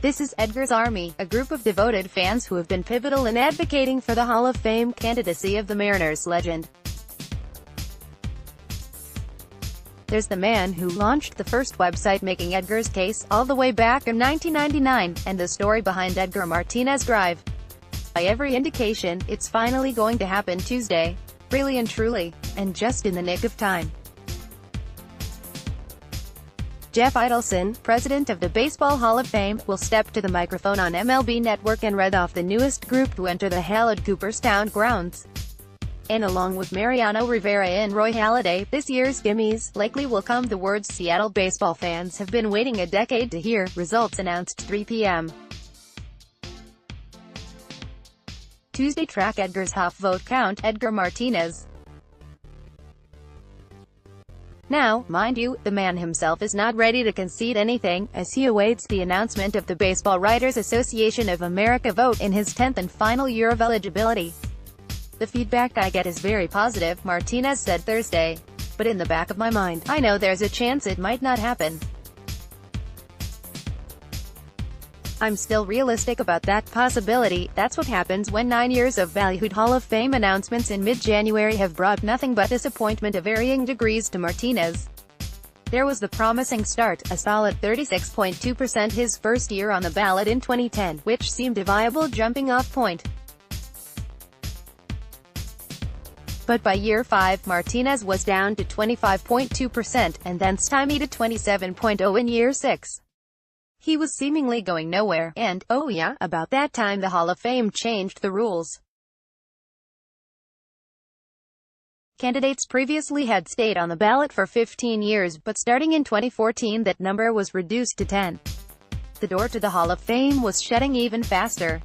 This is Edgar's Army, a group of devoted fans who have been pivotal in advocating for the Hall of Fame candidacy of the Mariners legend. There's the man who launched the first website making Edgar's case, all the way back in 1999, and the story behind Edgar Martinez drive. By every indication, it's finally going to happen Tuesday. Really and truly. And just in the nick of time. Jeff Idelson, president of the Baseball Hall of Fame, will step to the microphone on MLB Network and read off the newest group to enter the hallowed Cooperstown grounds. And along with Mariano Rivera and Roy Halladay, this year's Gimmies likely will come the words Seattle baseball fans have been waiting a decade to hear. Results announced 3 p.m. Tuesday. Track Edgar's half vote count. Edgar Martinez. Now, mind you, the man himself is not ready to concede anything, as he awaits the announcement of the Baseball Writers Association of America vote in his 10th and final year of eligibility. "The feedback I get is very positive," Martinez said Thursday. "But in the back of my mind, I know there's a chance it might not happen. I'm still realistic about that possibility. That's what happens when 9 years of ballyhooed Hall of Fame announcements in mid-January have brought nothing but disappointment of varying degrees to Martinez. There was the promising start, a solid 36.2% his first year on the ballot in 2010, which seemed a viable jumping-off point. But by year 5, Martinez was down to 25.2%, and then stymied at 27.0% in year 6. He was seemingly going nowhere, and, oh yeah, about that time the Hall of Fame changed the rules. Candidates previously had stayed on the ballot for 15 years, but starting in 2014 that number was reduced to 10. The door to the Hall of Fame was shutting even faster.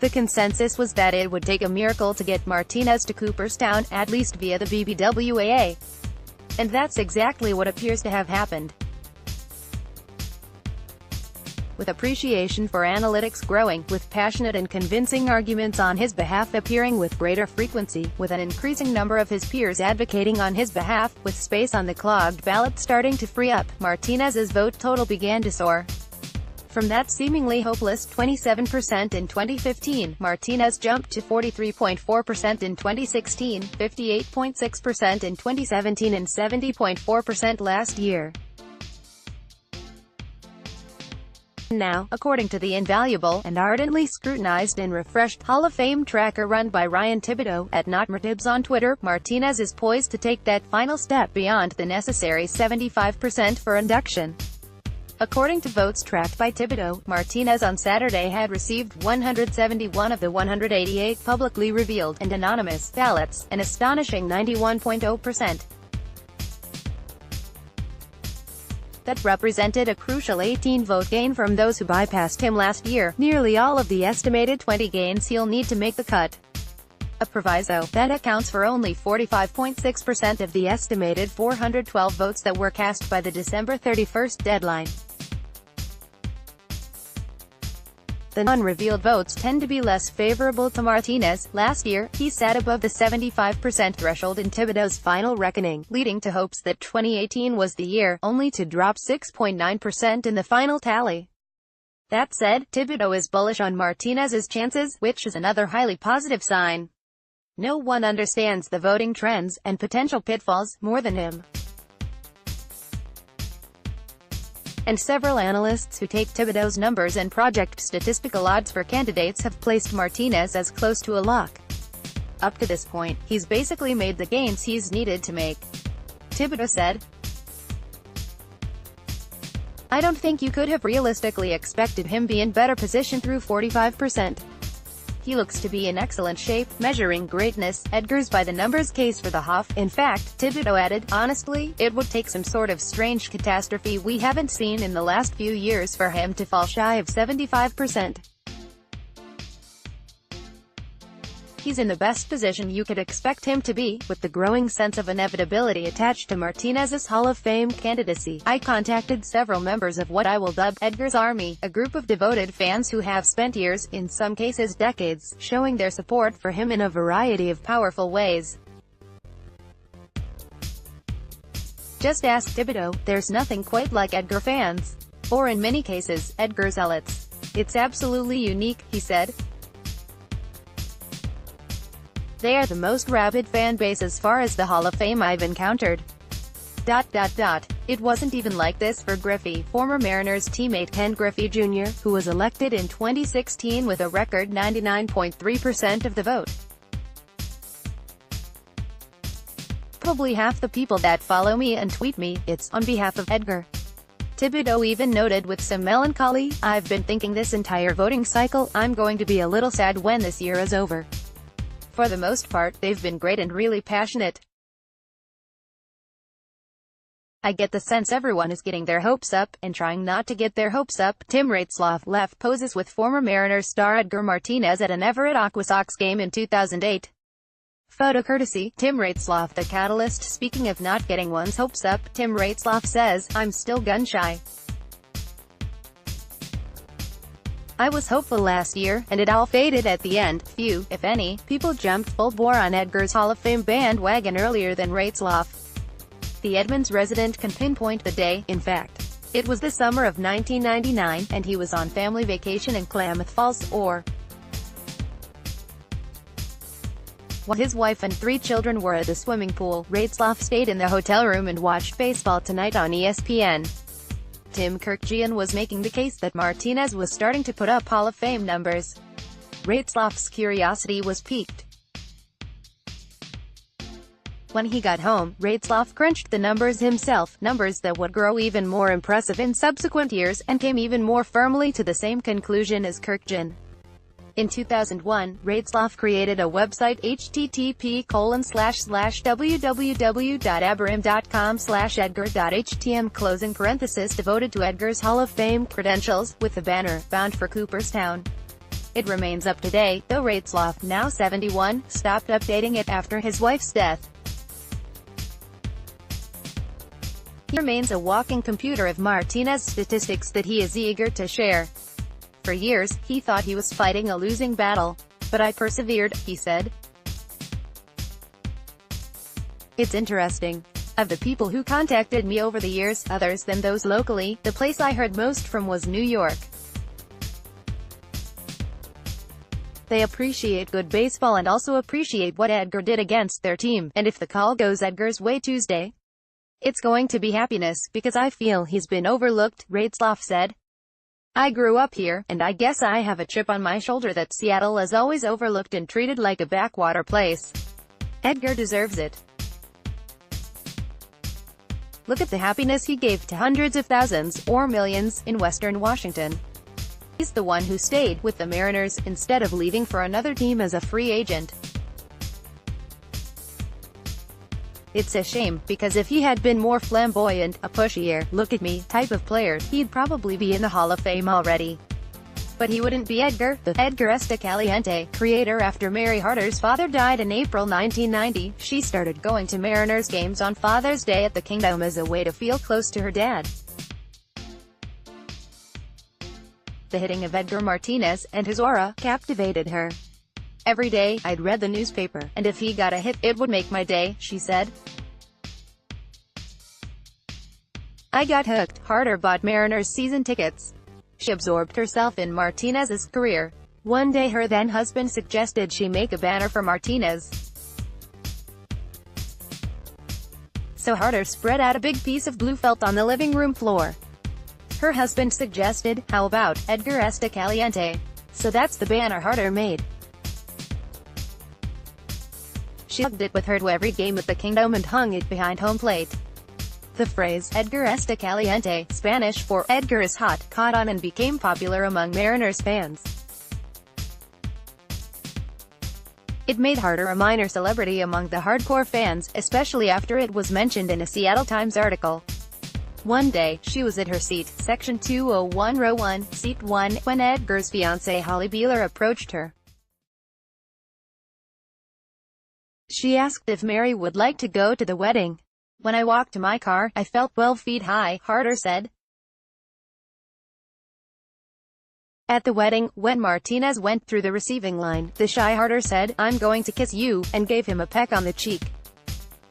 The consensus was that it would take a miracle to get Martinez to Cooperstown, at least via the BBWAA. And that's exactly what appears to have happened. With appreciation for analytics growing, with passionate and convincing arguments on his behalf appearing with greater frequency, with an increasing number of his peers advocating on his behalf, with space on the clogged ballot starting to free up, Martinez's vote total began to soar. From that seemingly hopeless 27% in 2015, Martinez jumped to 43.4% in 2016, 58.6% in 2017 and 70.4% last year. Now, according to the invaluable, and ardently scrutinized and refreshed, Hall of Fame tracker run by Ryan Thibodeau, at NotMartibs on Twitter, Martinez is poised to take that final step beyond the necessary 75% for induction. According to votes tracked by Thibodeau, Martinez on Saturday had received 171 of the 188 publicly revealed and anonymous ballots, an astonishing 91.0%. That represented a crucial 18-vote gain from those who bypassed him last year, nearly all of the estimated 20 gains he'll need to make the cut. A proviso that accounts for only 45.6% of the estimated 412 votes that were cast by the December 31st deadline. The unrevealed votes tend to be less favorable to Martinez. Last year, he sat above the 75% threshold in Thibodeau's final reckoning, leading to hopes that 2018 was the year, only to drop 6.9% in the final tally. That said, Thibodeau is bullish on Martinez's chances, which is another highly positive sign. No one understands the voting trends, and potential pitfalls, more than him. And several analysts who take Thibodeau's numbers and project statistical odds for candidates have placed Martinez as close to a lock. Up to this point, he's basically made the gains he's needed to make. Thibodeau said, "I don't think you could have realistically expected him be in better position through 45%. He looks to be in excellent shape, measuring greatness. Edgar's by the numbers case for the Hoff. In fact," Thibodeau added, "honestly, it would take some sort of strange catastrophe we haven't seen in the last few years for him to fall shy of 75%. He's in the best position you could expect him to be." With the growing sense of inevitability attached to Martinez's Hall of Fame candidacy, I contacted several members of what I will dub Edgar's Army, a group of devoted fans who have spent years, in some cases decades, showing their support for him in a variety of powerful ways. Just ask Thibodeau. There's nothing quite like Edgar fans. or in many cases, Edgar zealots. It's absolutely unique, he said. They are the most rabid fan base as far as the Hall of Fame I've encountered. It wasn't even like this for Griffey. Former Mariners teammate Ken Griffey Jr., who was elected in 2016 with a record 99.3% of the vote. Probably half the people that follow me and tweet me, it's on behalf of Edgar. Thibodeau even noted with some melancholy, "I've been thinking this entire voting cycle, I'm going to be a little sad when this year is over. For the most part, they've been great and really passionate. I get the sense everyone is getting their hopes up, and trying not to get their hopes up." Tim Ratzlaff left poses with former Mariners star Edgar Martinez at an Everett Aquasox game in 2008. Photo courtesy, Tim Ratzlaff. The Catalyst. Speaking of not getting one's hopes up, Tim Ratzlaff says, "I'm still gun-shy. I was hopeful last year, and it all faded at the end. Few, if any, people jumped full bore on Edgar's Hall of Fame bandwagon earlier than Ratzlaff." The Edmonds resident can pinpoint the day. In fact, it was the summer of 1999, and he was on family vacation in Klamath Falls, or while his wife and 3 children were at the swimming pool, Ratzlaff stayed in the hotel room and watched Baseball Tonight on ESPN. Tim Kirkjian was making the case that Martinez was starting to put up Hall of Fame numbers. Ratzlaff's curiosity was piqued. When he got home, Ratzlaff crunched the numbers himself, numbers that would grow even more impressive in subsequent years, and came even more firmly to the same conclusion as Kirkjian. In 2001, Ratzlaff created a website, http://www.abram.com/edgar.htm, devoted to Edgar's Hall of Fame credentials, with the banner, "Bound for Cooperstown." It remains up to date, though Ratzlaff, now 71, stopped updating it after his wife's death. He remains a walking computer of Martinez statistics that he is eager to share. For years, he thought he was fighting a losing battle. "But I persevered," he said. "It's interesting. Of the people who contacted me over the years, others than those locally, the place I heard most from was New York. They appreciate good baseball and also appreciate what Edgar did against their team, and if the call goes Edgar's way Tuesday, it's going to be happiness, because I feel he's been overlooked," Ratzlaff said. "I grew up here, and I guess I have a chip on my shoulder that Seattle is always overlooked and treated like a backwater place. Edgar deserves it. Look at the happiness he gave to hundreds of thousands, or millions, in Western Washington. He's the one who stayed with the Mariners, instead of leaving for another team as a free agent. It's a shame, because if he had been more flamboyant, a pushier, look-at-me type of player, he'd probably be in the Hall of Fame already. But he wouldn't be Edgar." The Edgar Estacaliente, creator. After Mary Harder's father died in April 1990, she started going to Mariners games on Father's Day at the Kingdome as a way to feel close to her dad. The hitting of Edgar Martinez, and his aura, captivated her. "Every day, I'd read the newspaper, and if he got a hit, it would make my day," she said. "I got hooked." Harder bought Mariners season tickets. She absorbed herself in Martinez's career. One day her then-husband suggested she make a banner for Martinez. So Harder spread out a big piece of blue felt on the living room floor. Her husband suggested, "How about Edgar Estacaliente?" So that's the banner Harder made. She hugged it with her to every game at the Kingdome and hung it behind home plate. The phrase, "Edgar Estacaliente," Spanish for "Edgar is hot," caught on and became popular among Mariners fans. It made Harder a minor celebrity among the hardcore fans, especially after it was mentioned in a Seattle Times article. One day, she was at her seat, section 201 row 1, seat 1, when Edgar's fiancée Holly Beeler approached her. She asked if Mary would like to go to the wedding. "When I walked to my car, I felt 12 feet high," Harder said. At the wedding, when Martinez went through the receiving line, the shy Harder said, "I'm going to kiss you," and gave him a peck on the cheek.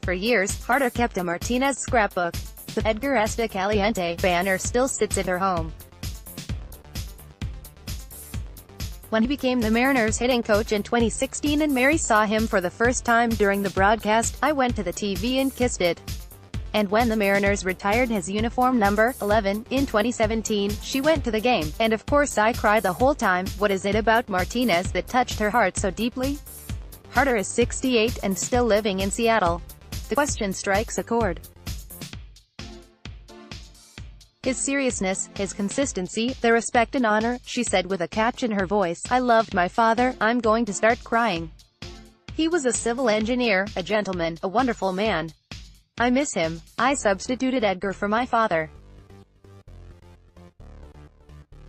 For years, Harder kept a Martinez scrapbook. The Edgar Está Caliente banner still sits at her home. When he became the Mariners' hitting coach in 2016 and Mary saw him for the first time during the broadcast, "I went to the TV and kissed it." And when the Mariners retired his uniform number 11 in 2017, she went to the game, and of course I cried the whole time. What is it about Martinez that touched her heart so deeply? Harder is 68 and still living in Seattle. The question strikes a chord. His seriousness, his consistency, the respect and honor, she said with a catch in her voice. "I loved my father, I'm going to start crying. He was a civil engineer, a gentleman, a wonderful man. I miss him. I substituted Edgar for my father.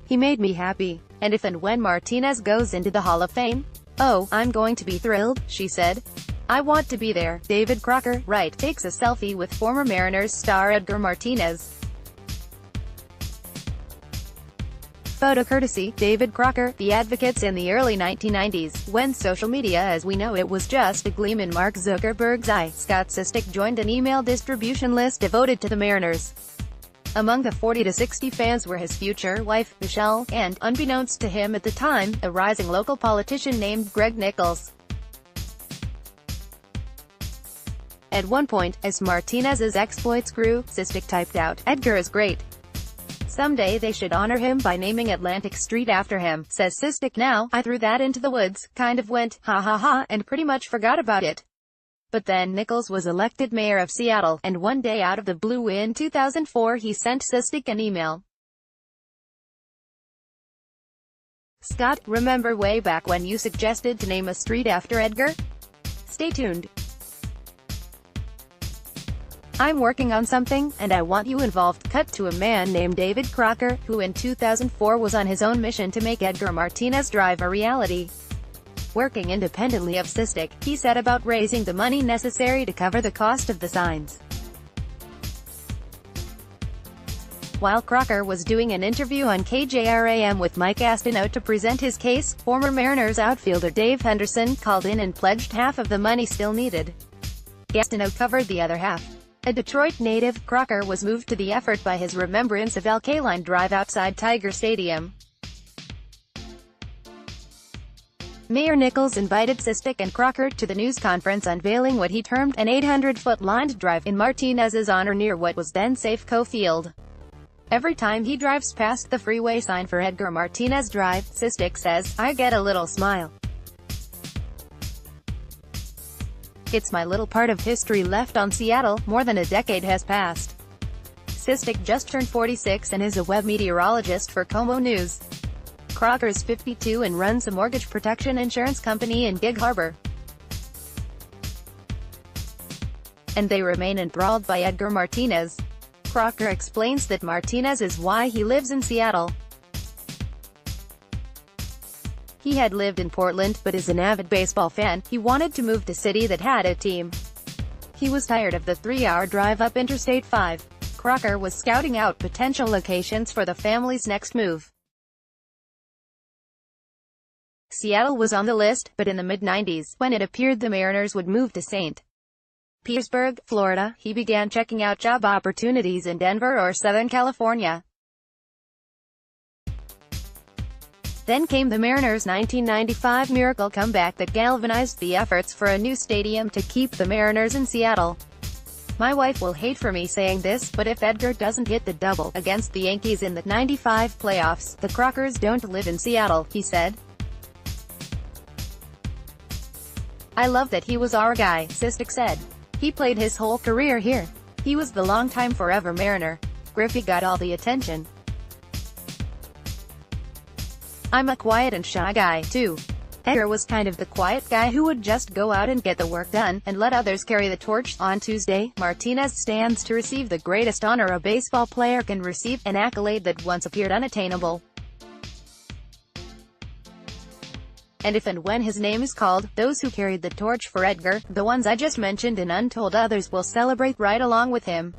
He made me happy. And if and when Martinez goes into the Hall of Fame, oh, I'm going to be thrilled," she said. "I want to be there." David Crocker, right, takes a selfie with former Mariners star Edgar Martinez. Photo courtesy, David Crocker. The Advocates in the early 1990s, when social media as we know it was just a gleam in Mark Zuckerberg's eye, Scott Sistick joined an email distribution list devoted to the Mariners. Among the 40 to 60 fans were his future wife, Michelle, and, unbeknownst to him at the time, a rising local politician named Greg Nichols. At one point, as Martinez's exploits grew, Sistick typed out, "Edgar is great. Someday they should honor him by naming Atlantic Street after him," says Sistick. "Now, I threw that into the woods, kind of went, ha ha ha, and pretty much forgot about it." But then Nichols was elected mayor of Seattle, and one day out of the blue in 2004 he sent Sistick an email. "Scott, remember way back when you suggested to name a street after Edgar? Stay tuned. I'm working on something, and I want you involved." Cut to a man named David Crocker, who in 2004 was on his own mission to make Edgar Martinez Drive a reality. Working independently of Sistick, he set about raising the money necessary to cover the cost of the signs. While Crocker was doing an interview on KJRAM with Mike Gastineau to present his case, former Mariners outfielder Dave Henderson called in and pledged half of the money still needed. Gastineau covered the other half. A Detroit native, Crocker was moved to the effort by his remembrance of Alkaline Drive outside Tiger Stadium. Mayor Nichols invited Sistick and Crocker to the news conference unveiling what he termed an 800-foot lined drive in Martinez's honor near what was then Safeco Field. "Every time he drives past the freeway sign for Edgar Martinez Drive," Sistick says, "I get a little smile. It's my little part of history left on Seattle. More than a decade has passed." Sistick just turned 46 and is a web meteorologist for Como News. Crocker's 52 and runs a mortgage protection insurance company in Gig Harbor. And they remain enthralled by Edgar Martinez. Crocker explains that Martinez is why he lives in Seattle. He had lived in Portland, but is an avid baseball fan. He wanted to move to a city that had a team. He was tired of the 3-hour drive up Interstate 5. Crocker was scouting out potential locations for the family's next move. Seattle was on the list, but in the mid-90s, when it appeared the Mariners would move to St. Petersburg, Florida, he began checking out job opportunities in Denver or Southern California. Then came the Mariners' 1995 miracle comeback that galvanized the efforts for a new stadium to keep the Mariners in Seattle. "My wife will hate for me saying this, but if Edgar doesn't hit the double against the Yankees in the '95 playoffs, the Crockers don't live in Seattle," he said. "I love that he was our guy," Sistick said. "He played his whole career here. He was the longtime forever Mariner. Griffey got all the attention. I'm a quiet and shy guy, too." Edgar was kind of the quiet guy who would just go out and get the work done, and let others carry the torch. On Tuesday, Martinez stands to receive the greatest honor a baseball player can receive, an accolade that once appeared unattainable. And if and when his name is called, those who carried the torch for Edgar, the ones I just mentioned and untold others, will celebrate right along with him.